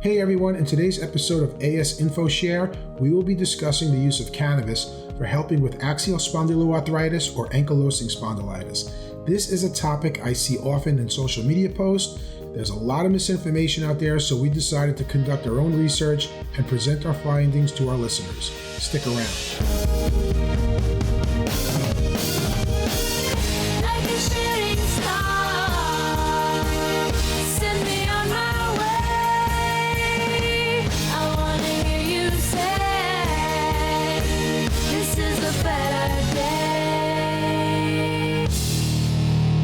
Hey everyone, in today's episode of AS Info Share, we will be discussing the use of cannabis for helping with axial spondyloarthritis or ankylosing spondylitis. This is a topic I see often in social media posts. There's a lot of misinformation out there, so we decided to conduct our own research and present our findings to our listeners. Stick around.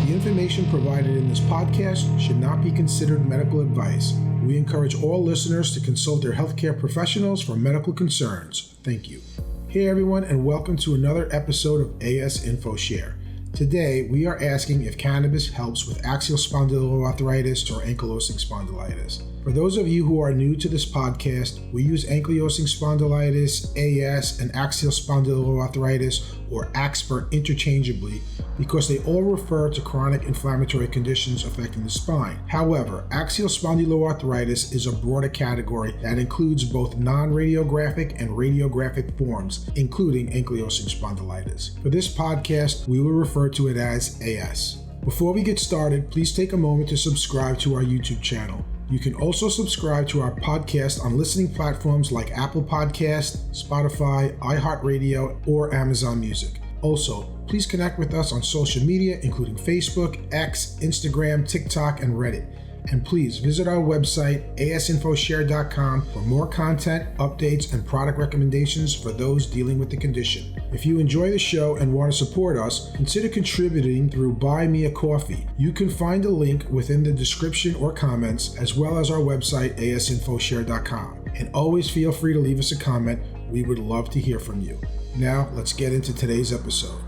Information provided in this podcast should not be considered medical advice. We encourage all listeners to consult their healthcare professionals for medical concerns. Thank you. Hey everyone, and welcome to another episode of AS Info Share. Today, we are asking if cannabis helps with axial spondyloarthritis or ankylosing spondylitis. For those of you who are new to this podcast, we use ankylosing spondylitis, AS, and axial spondyloarthritis, or AXPR, interchangeably because they all refer to chronic inflammatory conditions affecting the spine. However, axial spondyloarthritis is a broader category that includes both non-radiographic and radiographic forms, including ankylosing spondylitis. For this podcast, we will refer to it as AS. Before we get started, please take a moment to subscribe to our YouTube channel. You can also subscribe to our podcast on listening platforms like Apple Podcasts, Spotify, iHeartRadio, or Amazon Music. Also, please connect with us on social media, including Facebook, X, Instagram, TikTok, and Reddit. And please visit our website, asinfoshare.com, for more content, updates, and product recommendations for those dealing with the condition. If you enjoy the show and want to support us, consider contributing through Buy Me a Coffee. You can find a link within the description or comments, as well as our website, asinfoshare.com. And always feel free to leave us a comment. We would love to hear from you. Now, let's get into today's episode.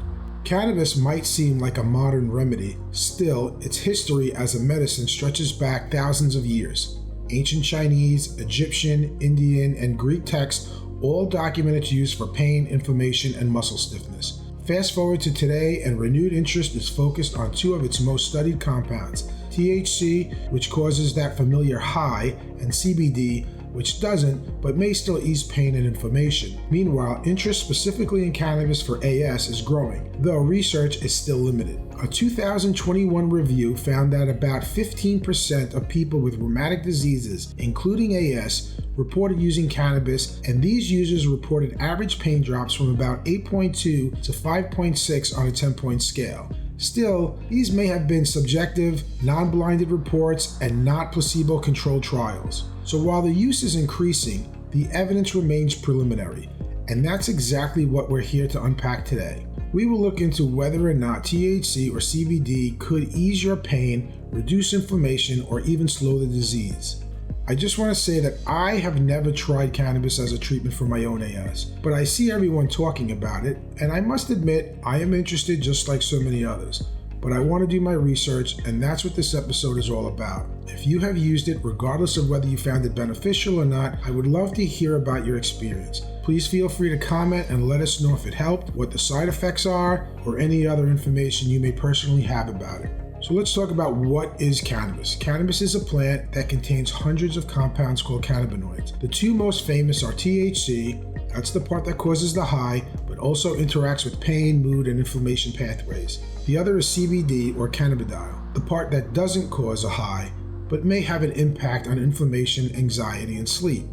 Cannabis might seem like a modern remedy. Still, its history as a medicine stretches back thousands of years. Ancient Chinese, Egyptian, Indian, and Greek texts all document its use for pain, inflammation, and muscle stiffness. Fast forward to today, and renewed interest is focused on two of its most studied compounds, THC, which causes that familiar high, and CBD, which doesn't, but may still ease pain and inflammation. Meanwhile, interest specifically in cannabis for AS is growing, though research is still limited. A 2021 review found that about 15% of people with rheumatic diseases, including AS, reported using cannabis, and these users reported average pain drops from about 8.2 to 5.6 on a 10-point scale. Still, these may have been subjective, non-blinded reports and not placebo-controlled trials. So while the use is increasing, the evidence remains preliminary, and that's exactly what we're here to unpack today. We will look into whether or not THC or CBD could ease your pain, reduce inflammation, or even slow the disease. I just want to say that I have never tried cannabis as a treatment for my own AS, but I see everyone talking about it, and I must admit I am interested just like so many others. But I want to do my research, and that's what this episode is all about. If you have used it, regardless of whether you found it beneficial or not, I would love to hear about your experience. Please feel free to comment and let us know if it helped, what the side effects are, or any other information you may personally have about it. So let's talk about what is cannabis. Cannabis is a plant that contains hundreds of compounds called cannabinoids. The two most famous are THC, that's the part that causes the high, but also interacts with pain, mood, and inflammation pathways. The other is CBD, or cannabidiol, the part that doesn't cause a high, but may have an impact on inflammation, anxiety, and sleep.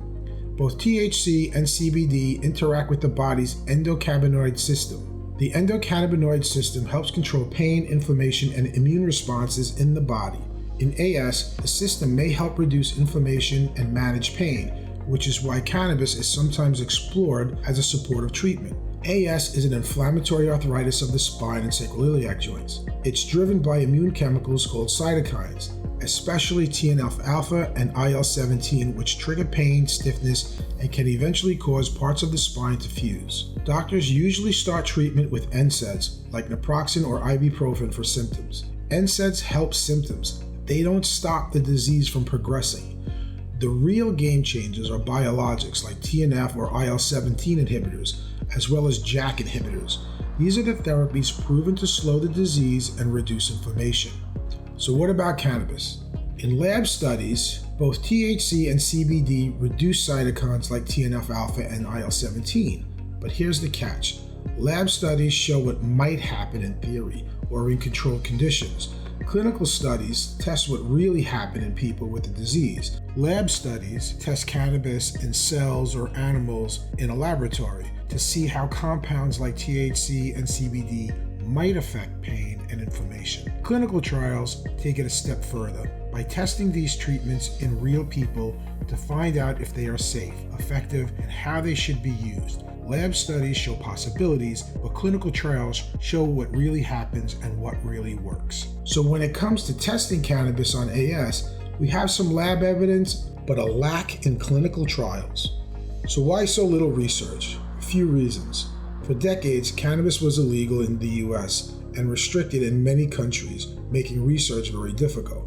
Both THC and CBD interact with the body's endocannabinoid system. The endocannabinoid system helps control pain, inflammation, and immune responses in the body. In AS, the system may help reduce inflammation and manage pain, which is why cannabis is sometimes explored as a supportive treatment. AS is an inflammatory arthritis of the spine and sacroiliac joints. It's driven by immune chemicals called cytokines, especially TNF-alpha and IL-17, which trigger pain, stiffness, and can eventually cause parts of the spine to fuse. Doctors usually start treatment with NSAIDs, like naproxen or ibuprofen, for symptoms. NSAIDs help symptoms. They don't stop the disease from progressing. The real game changers are biologics like TNF or IL-17 inhibitors, as well as JAK inhibitors. These are the therapies proven to slow the disease and reduce inflammation. So what about cannabis? In lab studies, Both THC and CBD reduce cytokines like TNF-alpha and IL-17. But here's the catch. Lab studies show what might happen in theory or in controlled conditions. Clinical studies test what really happened in people with the disease. Lab studies test cannabis in cells or animals in a laboratory to see how compounds like THC and CBD might affect pain and inflammation. Clinical trials take it a step further by testing these treatments in real people to find out if they are safe, effective, and how they should be used. Lab studies show possibilities, but clinical trials show what really happens and what really works. So when it comes to testing cannabis on AS, we have some lab evidence, but a lack in clinical trials. So why so little research? A few reasons. For decades, cannabis was illegal in the US and restricted in many countries, making research very difficult.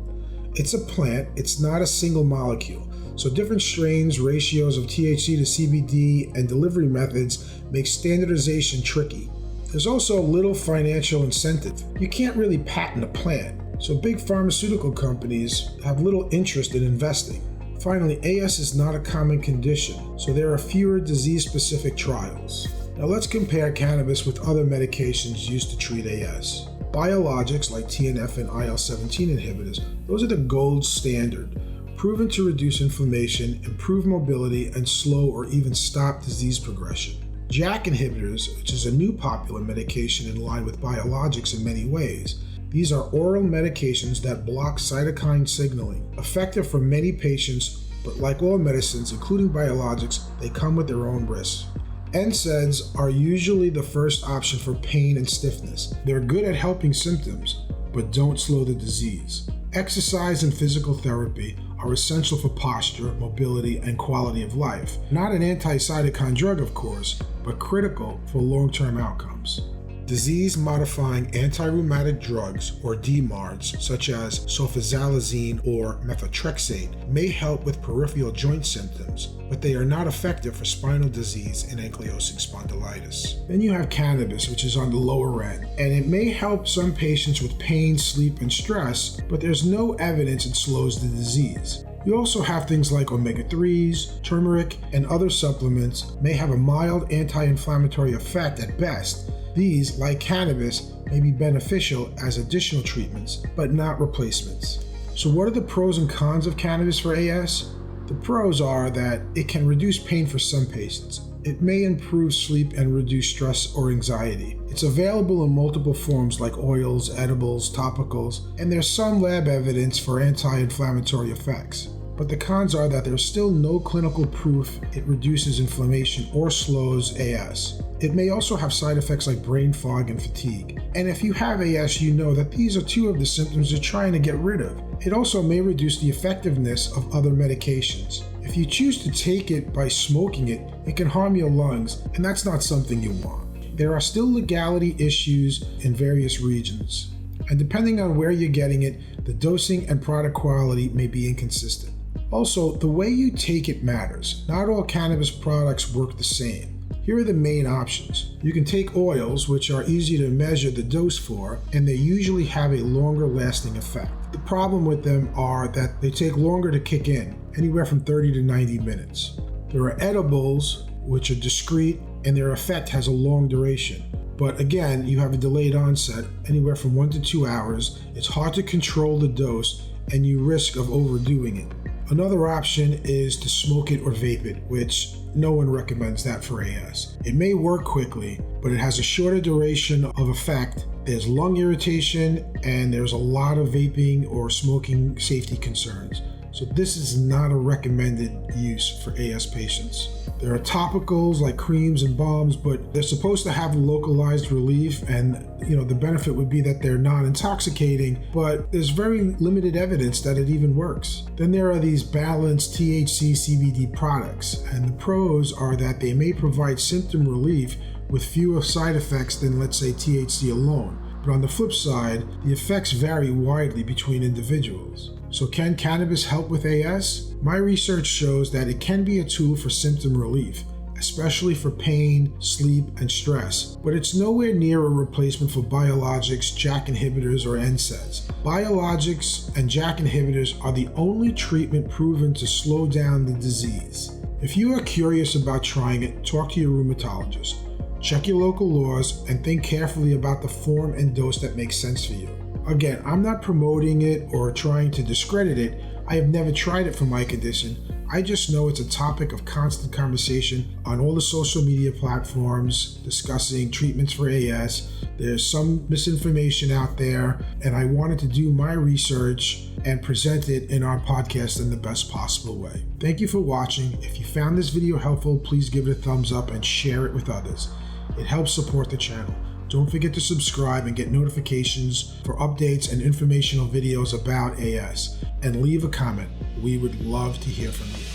It's a plant, it's not a single molecule. So different strains, ratios of THC to CBD, and delivery methods make standardization tricky. There's also little financial incentive. You can't really patent a plant, so big pharmaceutical companies have little interest in investing. Finally, AS is not a common condition, so there are fewer disease-specific trials. Now let's compare cannabis with other medications used to treat AS. Biologics like TNF and IL-17 inhibitors, those are the gold standard, proven to reduce inflammation, improve mobility, and slow or even stop disease progression. JAK inhibitors, which is a new popular medication in line with biologics in many ways. These are oral medications that block cytokine signaling, effective for many patients, but like all medicines, including biologics, they come with their own risks. NSAIDs are usually the first option for pain and stiffness. They're good at helping symptoms, but don't slow the disease. Exercise and physical therapy are essential for posture, mobility, and quality of life. Not an anti-cytokine drug, of course, but critical for long-term outcomes. Disease-modifying anti-rheumatic drugs, or DMARDs, such as sulfasalazine or methotrexate, may help with peripheral joint symptoms, but they are not effective for spinal disease and ankylosing spondylitis. Then you have cannabis, which is on the lower end, and it may help some patients with pain, sleep, and stress, but there's no evidence it slows the disease. You also have things like omega-3s, turmeric, and other supplements may have a mild anti-inflammatory effect at best. These, like cannabis, may be beneficial as additional treatments, but not replacements. So what are the pros and cons of cannabis for AS? The pros are that it can reduce pain for some patients. It may improve sleep and reduce stress or anxiety. It's available in multiple forms like oils, edibles, topicals, and there's some lab evidence for anti-inflammatory effects. But the cons are that there's still no clinical proof it reduces inflammation or slows AS. It may also have side effects like brain fog and fatigue. And if you have AS, you know that these are two of the symptoms you're trying to get rid of. It also may reduce the effectiveness of other medications. If you choose to take it by smoking it, it can harm your lungs, and that's not something you want. There are still legality issues in various regions. And depending on where you're getting it, the dosing and product quality may be inconsistent. Also, the way you take it matters. Not all cannabis products work the same. Here are the main options. You can take oils, which are easy to measure the dose for, and they usually have a longer lasting effect. The problem with them are that they take longer to kick in, anywhere from 30 to 90 minutes. There are edibles, which are discreet, and their effect has a long duration. But again, you have a delayed onset, anywhere from 1 to 2 hours. It's hard to control the dose, and you risk of overdoing it. Another option is to smoke it or vape it, which no one recommends that for AS. It may work quickly, but it has a shorter duration of effect. There's lung irritation, and there's a lot of vaping or smoking safety concerns. So this is not a recommended use for AS patients. There are topicals like creams and balms, but they're supposed to have localized relief, and the benefit would be that they're non-intoxicating, but there's very limited evidence that it even works. Then there are these balanced THC CBD products, and the pros are that they may provide symptom relief with fewer side effects than, let's say, THC alone. But on the flip side, the effects vary widely between individuals. So can cannabis help with AS? My research shows that it can be a tool for symptom relief. especially for pain, sleep, and stress, but it's nowhere near a replacement for biologics, JAK inhibitors, or NSAIDs. Biologics and JAK inhibitors are the only treatment proven to slow down the disease. If you are curious about trying it, talk to your rheumatologist. Check your local laws and think carefully about the form and dose that makes sense for you. Again, I'm not promoting it or trying to discredit it. I have never tried it for my condition. I just know it's a topic of constant conversation on all the social media platforms discussing treatments for AS. There's some misinformation out there, and I wanted to do my research and present it in our podcast in the best possible way. Thank you for watching. If you found this video helpful, please give it a thumbs up and share it with others. It helps support the channel. Don't forget to subscribe and get notifications for updates and informational videos about AS. And leave a comment. We would love to hear from you.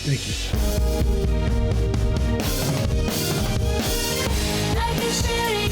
Thank you.